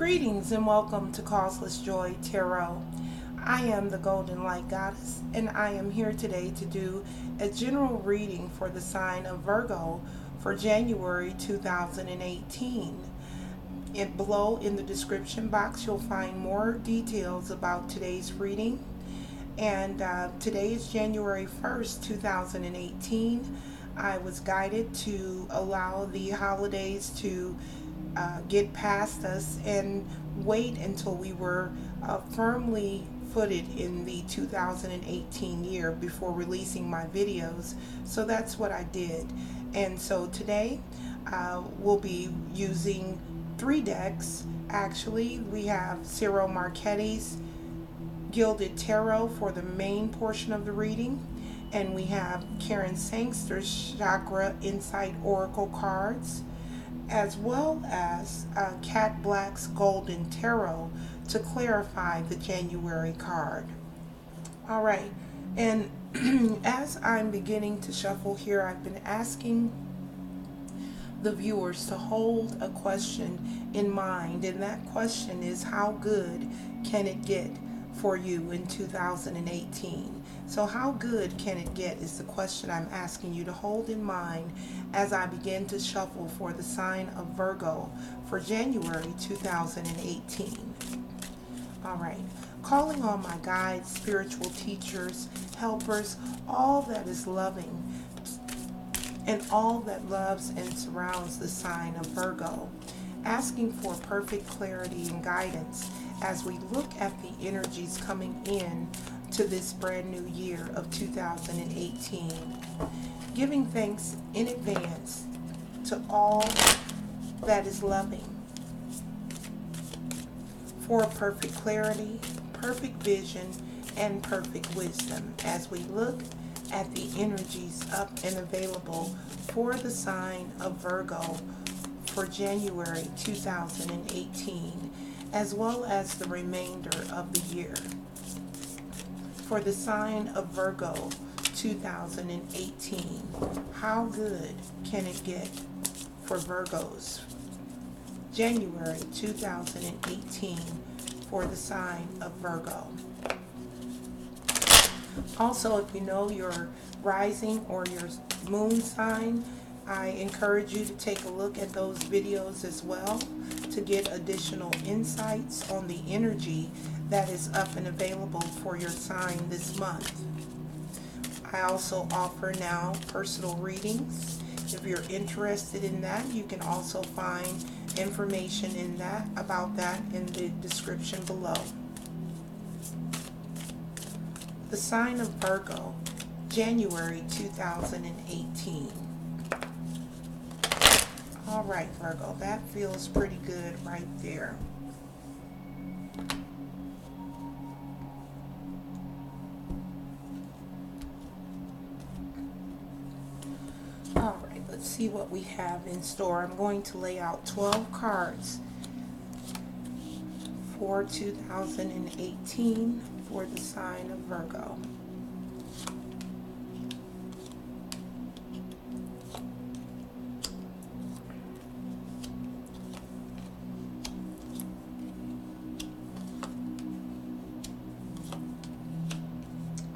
Greetings and welcome to Causeless Joy Tarot. I am the Golden Light Goddess, and I am here today to do a general reading for the sign of Virgo for January 2018. Below in the description box, you'll find more details about today's reading. And today is January 1st, 2018. I was guided to allow the holidays to get past us and wait until we were firmly footed in the 2018 year before releasing my videos. So that's what I did. And so today we'll be using 3 decks. Actually, we have Cyril Marchetti's Gilded Tarot for the main portion of the reading, and we have Karen Sangster's Chakra Insight Oracle cards, as well as Cat Black's Golden Tarot to clarify the January card. Alright, and as I'm beginning to shuffle here, I've been asking the viewers to hold a question in mind, and that question is, how good can it get for you in 2018? So how good can it get is the question I'm asking you to hold in mind as I begin to shuffle for the sign of Virgo for January 2018. All right, calling on my guides, spiritual teachers, helpers, all that is loving and all that loves and surrounds the sign of Virgo, asking for perfect clarity and guidance as we look at the energies coming in to this brand new year of 2018. Giving thanks in advance to all that is loving for perfect clarity, perfect vision, and perfect wisdom as we look at the energies up and available for the sign of Virgo for January 2018, as well as the remainder of the year. For the sign of Virgo 2018, how good can it get for Virgos? January 2018 for the sign of Virgo. Also, if you know your rising or your moon sign, I encourage you to take a look at those videos as well to get additional insights on the energy that is up and available for your sign this month. I also offer now personal readings. If you're interested in that, you can also find information in that about that in the description below. The sign of Virgo, January 2018. All right, Virgo, that feels pretty good right there. All right, let's see what we have in store. I'm going to lay out 12 cards for 2018 for the sign of Virgo.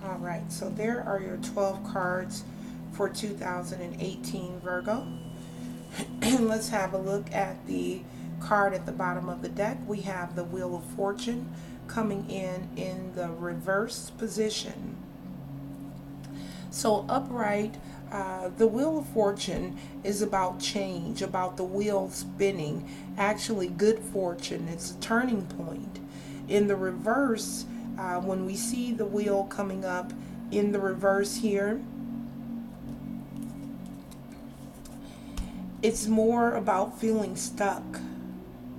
Alright, so there are your 12 cards for 2018 Virgo. Let's have a look at the card at the bottom of the deck. We have the Wheel of Fortune coming in the reverse position. So upright, the Wheel of Fortune is about change, about the wheel spinning, actually good fortune. It's a turning point. In the reverse, when we see the wheel coming up in the reverse here, it's more about feeling stuck,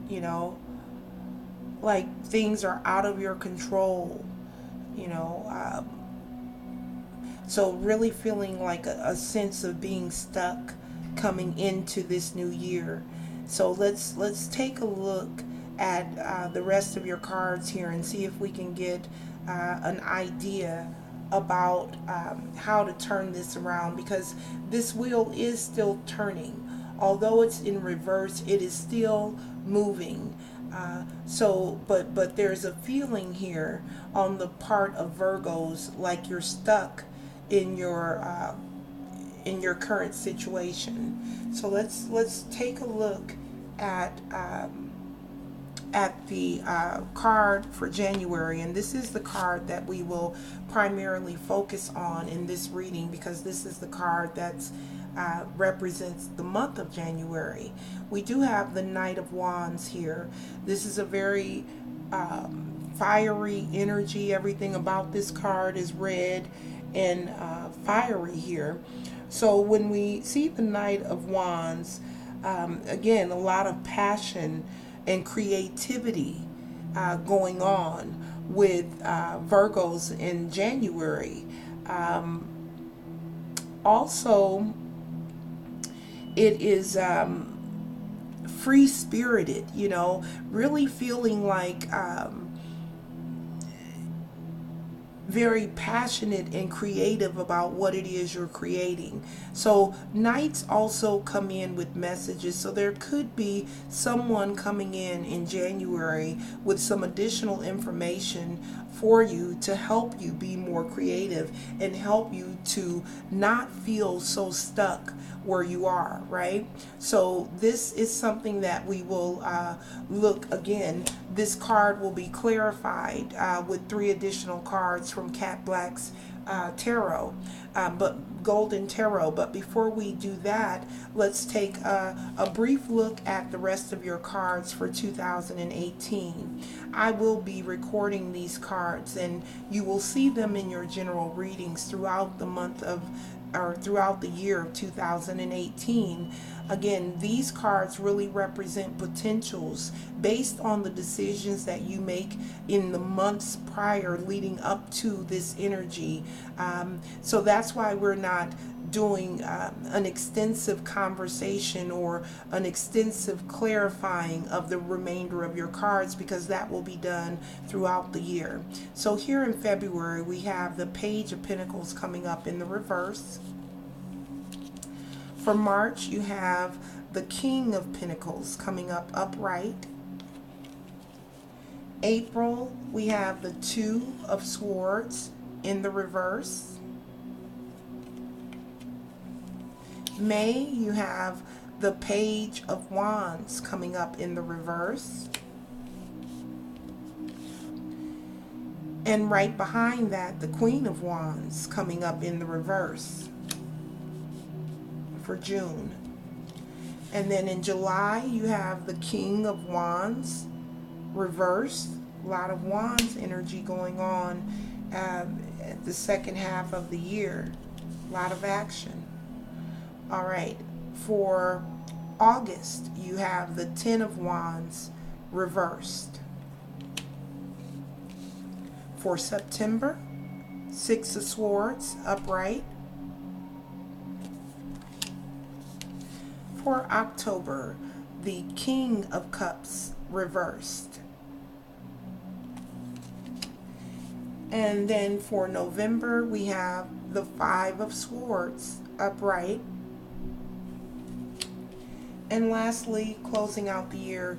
you know, like things are out of your control, you know, so really feeling like a sense of being stuck coming into this new year. So let's take a look at the rest of your cards here and see if we can get an idea about how to turn this around, because this wheel is still turning. Although it's in reverse, it is still moving. But there's a feeling here on the part of Virgos like you're stuck in your current situation. So let's take a look at the card for January, and this is the card that we will primarily focus on in this reading because this is the card that's represents the month of January. We do have the Knight of Wands here. This is a very fiery energy. Everything about this card is red and fiery here. So when we see the Knight of Wands, again, a lot of passion and creativity going on with Virgos in January. Also, it is free spirited, you know, really feeling like very passionate and creative about what it is you're creating. So knights also come in with messages. So there could be someone coming in January with some additional information for you to help you be more creative and help you to not feel so stuck where you are, right? So this is something that we will look again. This card will be clarified with 3 additional cards from Cat Black's tarot, but Golden Tarot. But before we do that, let's take a brief look at the rest of your cards for 2018. I will be recording these cards, and you will see them in your general readings throughout the month of or throughout the year of 2018. Again, these cards really represent potentials based on the decisions that you make in the months prior leading up to this energy. So that's why we're not doing an extensive conversation or an extensive clarifying of the remainder of your cards, because that will be done throughout the year. So here in February, we have the Page of Pentacles coming up in the reverse. For March, you have the King of Pentacles coming up upright. April, we have the Two of Swords in the reverse. May, you have the Page of Wands coming up in the reverse. And right behind that, the Queen of Wands coming up in the reverse for June. And then in July, you have the King of Wands reversed. A lot of Wands energy going on at the second half of the year. A lot of action. All right, for August, you have the Ten of Wands reversed. For September, Six of Swords upright. For October, the King of Cups reversed. And then for November, we have the Five of Swords upright. And lastly, closing out the year,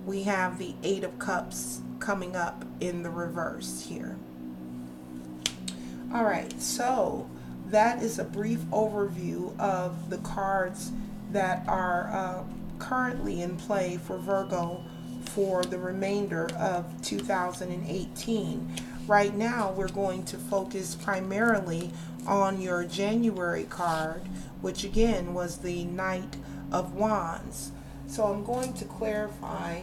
we have the Eight of Cups coming up in the reverse here. All right, so that is a brief overview of the cards that are currently in play for Virgo for the remainder of 2018. Right now, we're going to focus primarily on your January card, which again was the Knight of Wands. So I'm going to clarify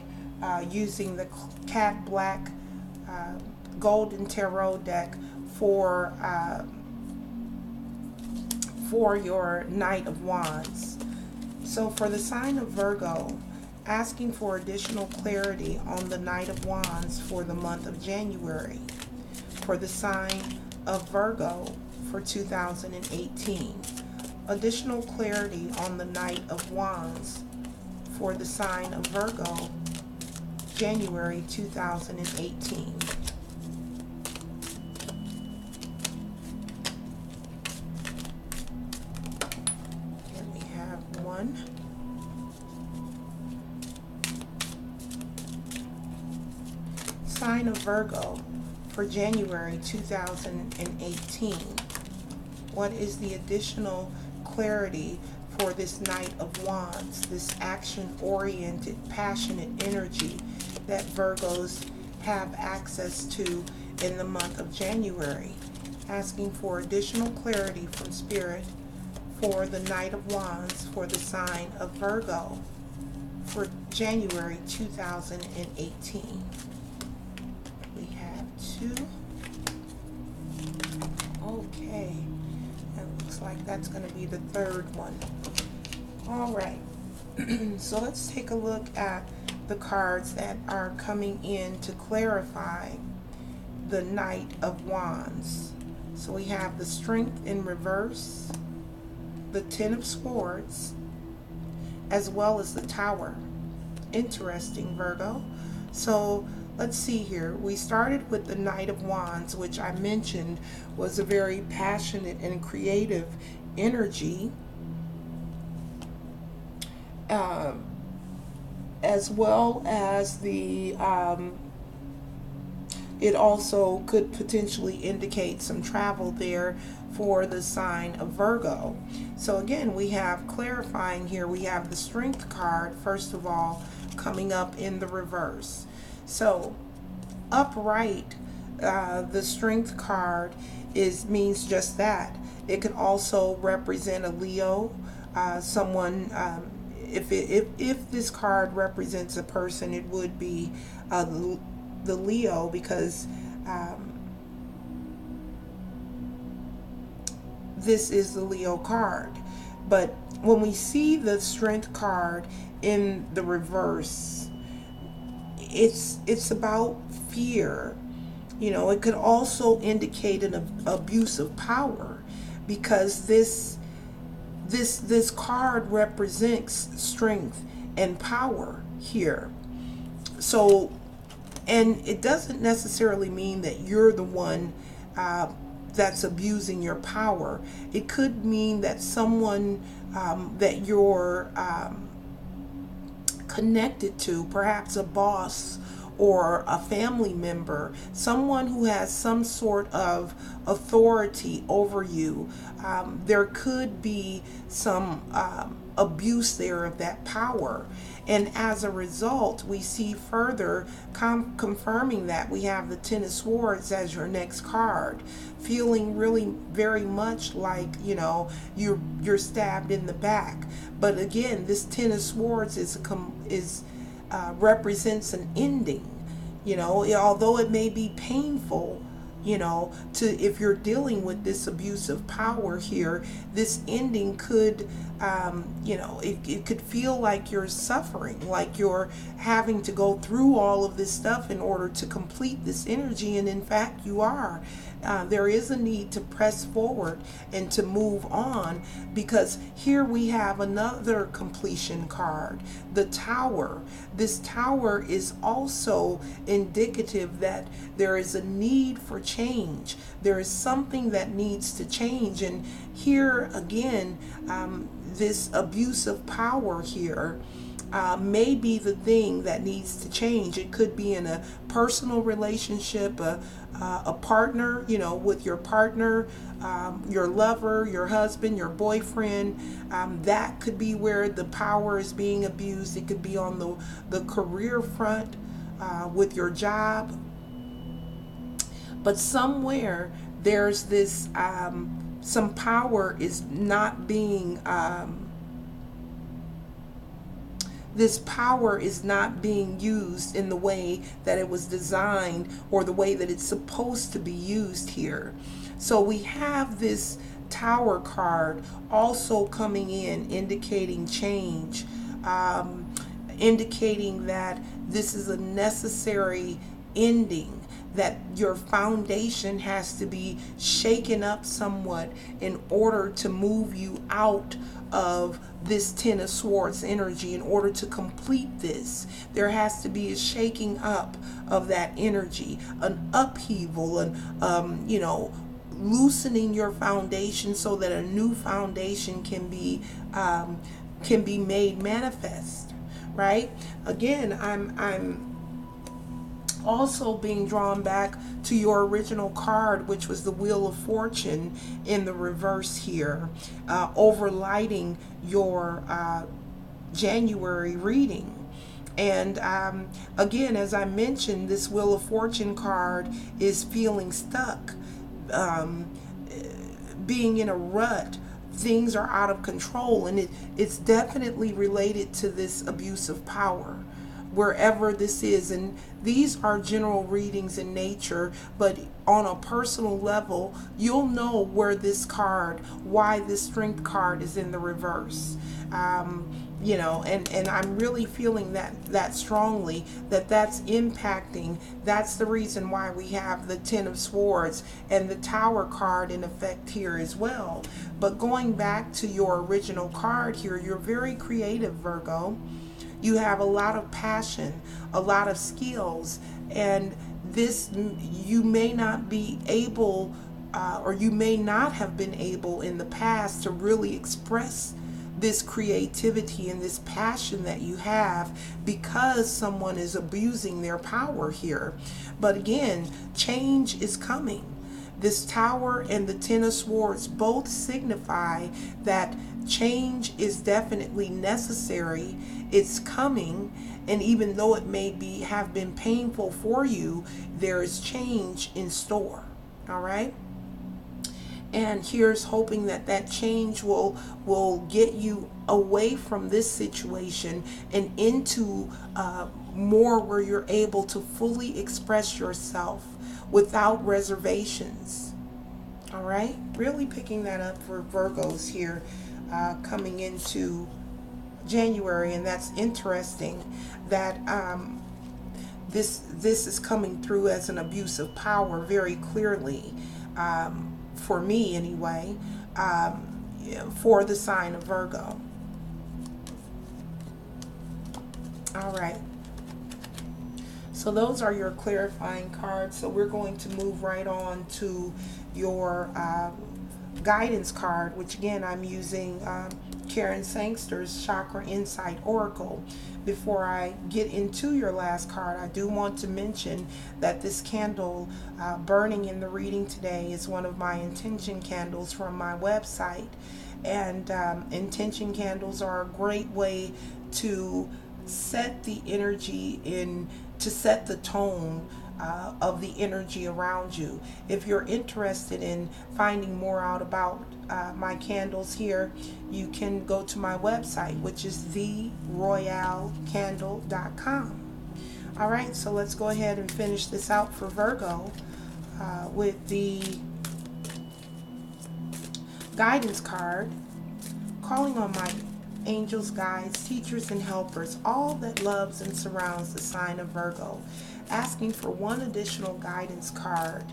using the Cat Black Golden Tarot deck for your Knight of Wands. So for the sign of Virgo, asking for additional clarity on the Knight of Wands for the month of January. For the sign of Virgo for 2018. Additional clarity on the Knight of Wands for the sign of Virgo, January 2018. Here we have one. sign of Virgo for January 2018. What is the additional clarity for this Knight of Wands, this action-oriented, passionate energy that Virgos have access to in the month of January? Asking for additional clarity from Spirit for the Knight of Wands for the sign of Virgo for January 2018. We have 2. Okay. It looks like that's going to be the third one. All right. So let's take a look at the cards that are coming in to clarify the Knight of Wands. So we have the Strength in reverse, the Ten of Swords, as well as the Tower. Interesting, Virgo. So let's see here. We started with the Knight of Wands, which I mentioned was a very passionate and creative energy, as well as the it also could potentially indicate some travel there for the sign of Virgo. So again, we have clarifying here. We have the Strength card, first of all, coming up in the reverse. So upright, the Strength card means just that. It could also represent a Leo, someone. If this card represents a person, it would be the Leo, because this is the Leo card. But when we see the Strength card in the reverse, it's about fear. You know, it could also indicate an abuse of power, because this card represents strength and power here. So, and it doesn't necessarily mean that you're the one that's abusing your power. It could mean that someone that you're connected to, perhaps a boss or a family member, someone who has some sort of authority over you, there could be some abuse there of that power. And as a result, we see further confirming that we have the Ten of Swords as your next card, feeling really very much like, you know, you're stabbed in the back. But again, this Ten of Swords represents an ending. You know, although it may be painful, you know, if you're dealing with this abuse of power here, this ending could, you know, it could feel like you're suffering, like you're having to go through all of this stuff in order to complete this energy, and in fact you are. There is a need to press forward and to move on, because here we have another completion card, the Tower. This Tower is also indicative that there is a need for change. There is something that needs to change. And here again, this abuse of power here may be the thing that needs to change. It could be in a personal relationship, a partner, you know, with your partner, your lover, your husband, your boyfriend. That could be where the power is being abused. It could be on the career front, with your job. But somewhere there's this, some power is not being, this power is not being used in the way that it was designed, or the way that it's supposed to be used here. So we have this Tower card also coming in, indicating change, indicating that this is a necessary ending, that your foundation has to be shaken up somewhat in order to move you out of this Ten of Swords energy. In order to complete this, there has to be a shaking up of that energy, an upheaval, and you know, loosening your foundation so that a new foundation can be made manifest. Right? Again, Also being drawn back to your original card, which was the Wheel of Fortune in the reverse here, overlighting your January reading. And again, as I mentioned, this Wheel of Fortune card is feeling stuck, um, being in a rut. Things are out of control, and it's definitely related to this abuse of power, wherever this is. And these are general readings in nature, but on a personal level, you'll know where this card, why this Strength card is in the reverse. You know, and I'm really feeling that strongly, that's impacting. That's the reason why we have the Ten of Swords and the Tower card in effect here as well. But going back to your original card here, you're very creative, Virgo. You have a lot of passion, a lot of skills, and this, you may not be able, or you may not have been able in the past to really express this creativity and this passion that you have, because someone is abusing their power here. But again, change is coming. This Tower and the Ten of Swords both signify that change is definitely necessary. It's coming, and even though it may have been painful for you, there is change in store. All right. And here's hoping that change will get you away from this situation and into more where you're able to fully express yourself without reservations. All right, really picking that up for Virgos here, coming into January. And that's interesting that this is coming through as an abuse of power very clearly. For me anyway, for the sign of Virgo. All right. So those are your clarifying cards. So we're going to move right on to your guidance card, which again, I'm using Karen Sangster's Chakra Insight Oracle. Before I get into your last card, I do want to mention that this candle burning in the reading today is one of my intention candles from my website. And intention candles are a great way to set the energy to set the tone of the energy around you. If you're interested in finding more out about my candles here, you can go to my website, which is theroyalcandle.com. All right, so let's go ahead and finish this out for Virgo with the guidance card, calling on my angels, guides, teachers, and helpers, all that loves and surrounds the sign of Virgo, asking for one additional guidance card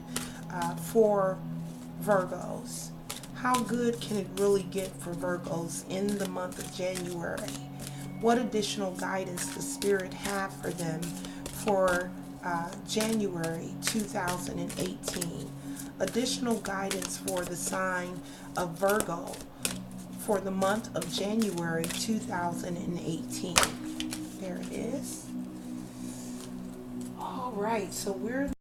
for Virgos. How good can it really get for Virgos in the month of January? What additional guidance does Spirit have for them for January 2018? Additional guidance for the sign of Virgo for the month of January 2018. There it is. All right, so we're